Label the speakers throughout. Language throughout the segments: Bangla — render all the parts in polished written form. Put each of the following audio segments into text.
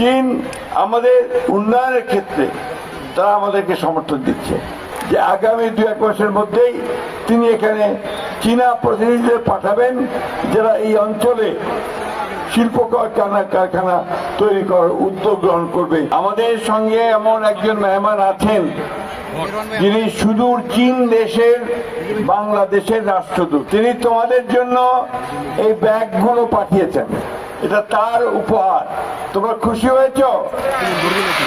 Speaker 1: চীন আমাদের উন্নয়নের ক্ষেত্রে তারা আমাদেরকে সমর্থন দিচ্ছে যে আগামী 2-1 মাসের মধ্যেই তিনি এখানে চীনা প্রতিনিধিদের পাঠাবেন যারা এই অঞ্চলে শিল্প কারখানা তৈরি করার উদ্যোগ গ্রহণ করবে। আমাদের সঙ্গে এমন একজন মেহমান আছেন যিনি সুদূর চীন দেশের বাংলাদেশের রাষ্ট্রদূত। তিনি তোমাদের জন্য এই ব্যাগগুলো পাঠিয়েছেন, এটা তার উপহার। তোমরা খুশি হয়েছ?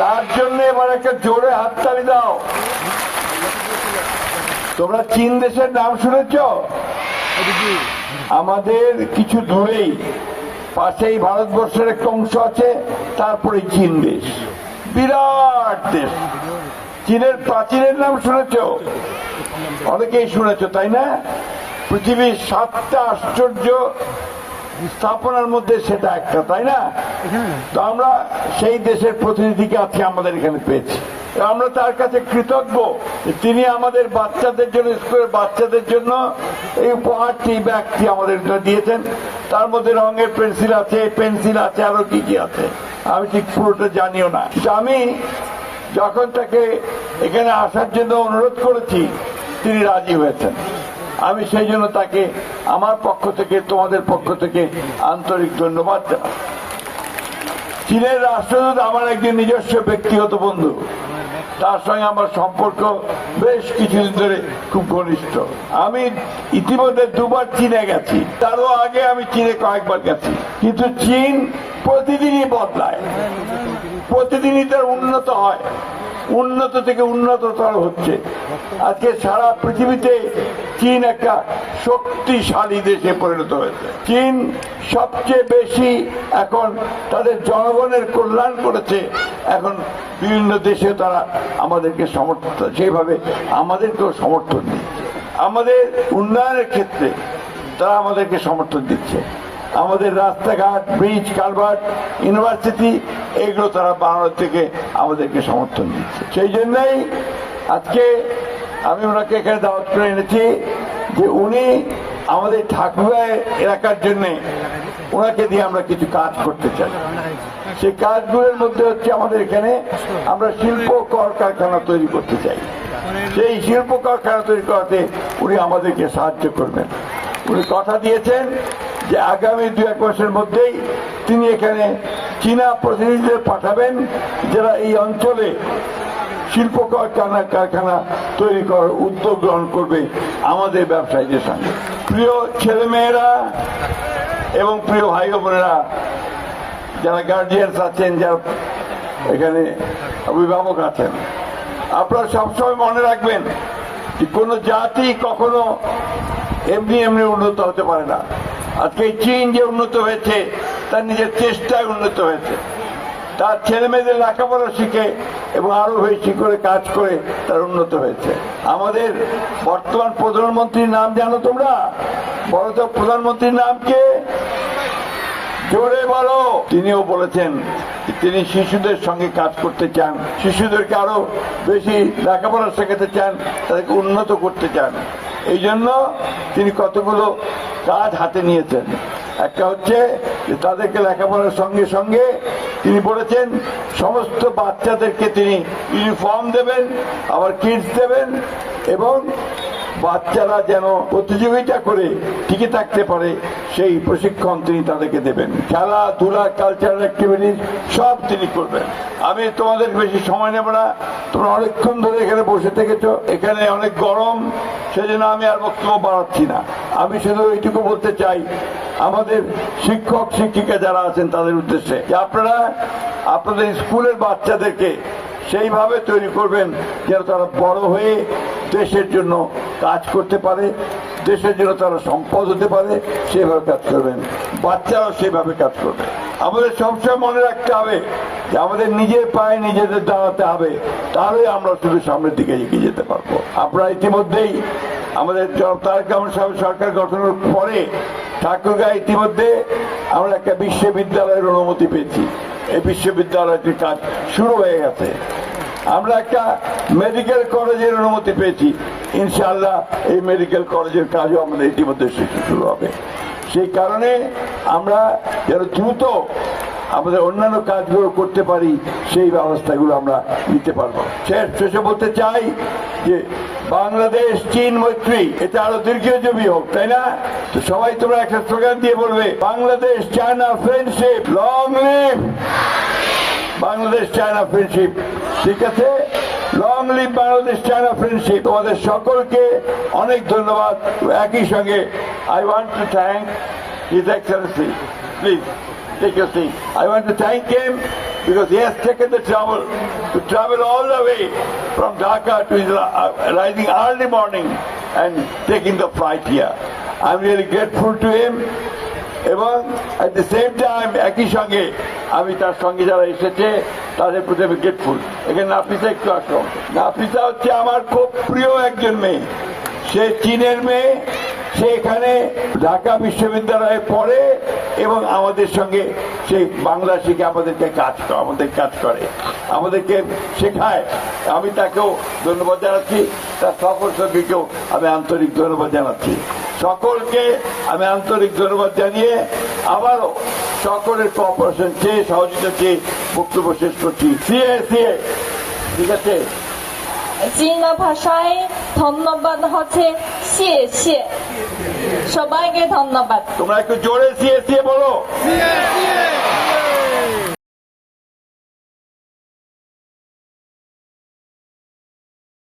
Speaker 1: তার জন্য এবার একটা জোরে হাততালি দাও। তোমরা চীন দেশের নাম শুনেছ? আমাদের কিছু দূরেই পাশেই ভারতবর্ষের একটা অংশ আছে, তারপরে চীন দেশ, বিরাট দেশ। চীনের প্রাচীরের নাম শুনেছ? অনেকেই শুনেছ, তাই না? পৃথিবীর 7টা আশ্চর্য স্থাপনার মধ্যে সেটা একটা, তাই না? তো আমরা সেই দেশের প্রতিনিধিকে আজকে আমাদের এখানে পেয়েছি। আমরা তার কাছে কৃতজ্ঞ, তিনি আমাদের বাচ্চাদের জন্য, স্কুলের বাচ্চাদের জন্য এই উপহারটি, ব্যাগটি আমাদের দিয়েছেন। তার মধ্যে রঙের পেন্সিল আছে, আরো কি কি আছে আমি ঠিক পুরোটা জানিও না। আমি যখন তাকে এখানে আসার জন্য অনুরোধ করেছি তিনি রাজি হয়েছেন। আমি সেই জন্য তাকে আমার পক্ষ থেকে, তোমাদের পক্ষ থেকে আন্তরিক ধন্যবাদ জানাই। চীনের রাষ্ট্রদূত আমার একজন নিজস্ব ব্যক্তিগত বন্ধু, তার সঙ্গে আমার সম্পর্ক বেশ কিছুদিন ধরে খুব ঘনিষ্ঠ। আমি ইতিমধ্যে 2বার চীনে গেছি, তারও আগে আমি চীনে কয়েকবার গেছি। কিন্তু চীন প্রতিদিনই বদলায়, প্রতিদিনই তার উন্নত হয়, উন্নত থেকে উন্নততর হচ্ছে। আজকে সারা পৃথিবীতে চীন একটা শক্তিশালী দেশে পরিণত হয়েছে। চীন সবচেয়ে বেশি এখন তাদের জনগণের কল্যাণ করেছে। এখন বিভিন্ন দেশে তারা আমাদেরকে সমর্থন, সেইভাবে আমাদেরকেও সমর্থন দিচ্ছে। আমাদের উন্নয়নের ক্ষেত্রে তারা আমাদেরকে সমর্থন দিচ্ছে। আমাদের রাস্তাঘাট, ব্রিজ, কালভার্ট, ইউনিভার্সিটি, এগুলো তারা বানানোর থেকে আমাদেরকে সমর্থন দিচ্ছে। সেই জন্যই আজকে আমি ওনাকে এখানে দাওয়াত করে এনেছি যে উনি আমাদের ঠাকুরা এলাকার জন্য ওনাকে দিয়ে আমরা কিছু কাজ করতে চাই। সেই কাজগুলোর মধ্যে হচ্ছে আমাদের এখানে আমরা শিল্প কলকারখানা তৈরি করতে চাই। সেই শিল্প কলকারখানা তৈরি করাতে উনি আমাদেরকে সাহায্য করবেন। উনি কথা দিয়েছেন যে আগামী 2-1 মাসের মধ্যেই তিনি এখানে চীনা প্রতিনিধিদের পাঠাবেন যারা এই অঞ্চলে শিল্প কারখানা তৈরি করার উদ্যোগ গ্রহণ করবে আমাদের ব্যবসায়ীদের সঙ্গে। প্রিয় ছেলেমেয়েরা এবং প্রিয় ভাই বোনেরা, যারা গার্জিয়ানস আছেন, যারা এখানে অভিভাবক আছেন, আপনারা সবসময় মনে রাখবেন যে কোনো জাতি কখনো এমনি উন্নত হতে পারে না। আজকে চীন যে উন্নত হয়েছে তার নিজের চেষ্টায় উন্নত হয়েছে। তার ছেলে মেয়েদের লেখাপড়া শিখে এবং আরো বেশি করে কাজ করে তার উন্নত হয়েছে। আমাদের বর্তমান প্রধানমন্ত্রীর নাম জানো তোমরা? বলো তো, প্রধানমন্ত্রীর নাম কে? জোরে বলো। তিনিও বলেছেন তিনি শিশুদের সঙ্গে কাজ করতে চান, শিশুদেরকে আরো বেশি লেখাপড়া শেখাতে চান, তাদেরকে উন্নত করতে চান। এই জন্য তিনি কতগুলো কাজ হাতে নিয়েছেন। একটা হচ্ছে যে তাদেরকে লেখাপড়ার সঙ্গে সঙ্গে তিনি বলেছেন সমস্ত বাচ্চাদেরকে তিনি ইউনিফর্ম দেবেন, আবার কিটস দেবেন, এবং বাচ্চারা যেন প্রতিযোগিতা করে টিকে থাকতে পারে সেই প্রশিক্ষণ তিনি তাদেরকে দেবেন। খেলাধুলা, কালচারাল অ্যাক্টিভিটিস সব তিনি করবেন। আমি তোমাদের বেশি সময় নেব না, তোমরা অনেকক্ষণ ধরে এখানে বসে থেকেছো, এখানে অনেক গরম, সেজন্য আমি আর বক্তব্য বাড়াচ্ছি না। আমি শুধু এইটুকু বলতে চাই আমাদের শিক্ষক শিক্ষিকা যারা আছেন তাদের উদ্দেশ্যে যে আপনারা আপনাদের স্কুলের বাচ্চাদেরকে সেইভাবে তৈরি করবেন যেন তারা বড় হয়ে দেশের জন্য কাজ করতে পারে, দেশের জন্য তারা সম্পদ হতে পারে, সেভাবে কাজ করবেন। বাচ্চারাও সেভাবে কাজ করবে। আমাদের সবসময় মনে রাখতে হবে যে আমাদের নিজের পায়ে নিজেদের দাঁড়াতে হবে, তাহলেই আমরা শুধু সামনের দিকে এগিয়ে যেতে পারবো। আপনারা ইতিমধ্যেই আমাদের তারেক রহমান সাহেব সরকার গঠনের পরে ঠাকুরগাঁও ইতিমধ্যে আমরা একটা বিশ্ববিদ্যালয়ের অনুমতি পেয়েছি। এই বিশ্ববিদ্যালয়টির কাজ শুরু হয়ে গেছে। আমরা একটা মেডিকেল কলেজের অনুমতি পেয়েছি, ইনশাআল্লাহ এই মেডিকেল কলেজের কাজও আমাদের ইতিমধ্যে শুরু হবে। সেই কারণে আমরা যেন দ্রুত আমাদের অন্যান্য কাজগুলো করতে পারি, সেই ব্যবস্থাগুলো আমরা নিতে পারবো। শেষে বলতে চাই যে বাংলাদেশ চীন মৈত্রী এটা আরো দীর্ঘজীবী হোক, তাই না? তো সবাই তোমরা একটা স্লোগান দিয়ে বলবে, Bangladesh China friendship, long live Bangladesh China friendship. ঠিক আছে, long live Bangladesh China friendship. তোমাদের সকলকে অনেক ধন্যবাদ। একই সঙ্গে I want to thank his Excellency, please take your seat. I want to thank him because he has taken the trouble to travel all the way from Dhaka to his rising early morning and taking the flight here. I'm really grateful to him. এবং at the same time একই সঙ্গে আমি তার সঙ্গে যারা এসেছে তাদের প্রতি আমি গ্রেটফুল। এখানে নাফিসা একটু আসো। নাফিসা হচ্ছে আমার খুব প্রিয় একজন মেয়ে। সে চীনের মেয়ে, সে এখানে ঢাকা বিশ্ববিদ্যালয়ে পড়ে এবং আমাদের সঙ্গে সে বাংলা শিখে আমাদের কাজ করে, আমাদেরকে শেখায়। আমি তাকেও ধন্যবাদ জানাচ্ছি, তার সকল সঙ্গীকেও আমি আন্তরিক ধন্যবাদ জানাচ্ছি। সকলকে আমি আন্তরিক ধন্যবাদ জানিয়ে আবারও সকলের কোঅপারেশন চেয়ে, সহযোগিতা চেয়ে বক্তব্য শেষ করছি। সিএ ঠিক আছে।
Speaker 2: চীনা ভাষায় ধন্যবাদ হচ্ছে সিয়ে সিয়ে। সবাইকে ধন্যবাদ।
Speaker 1: তোমরা একটু জোরে সিএ বলো।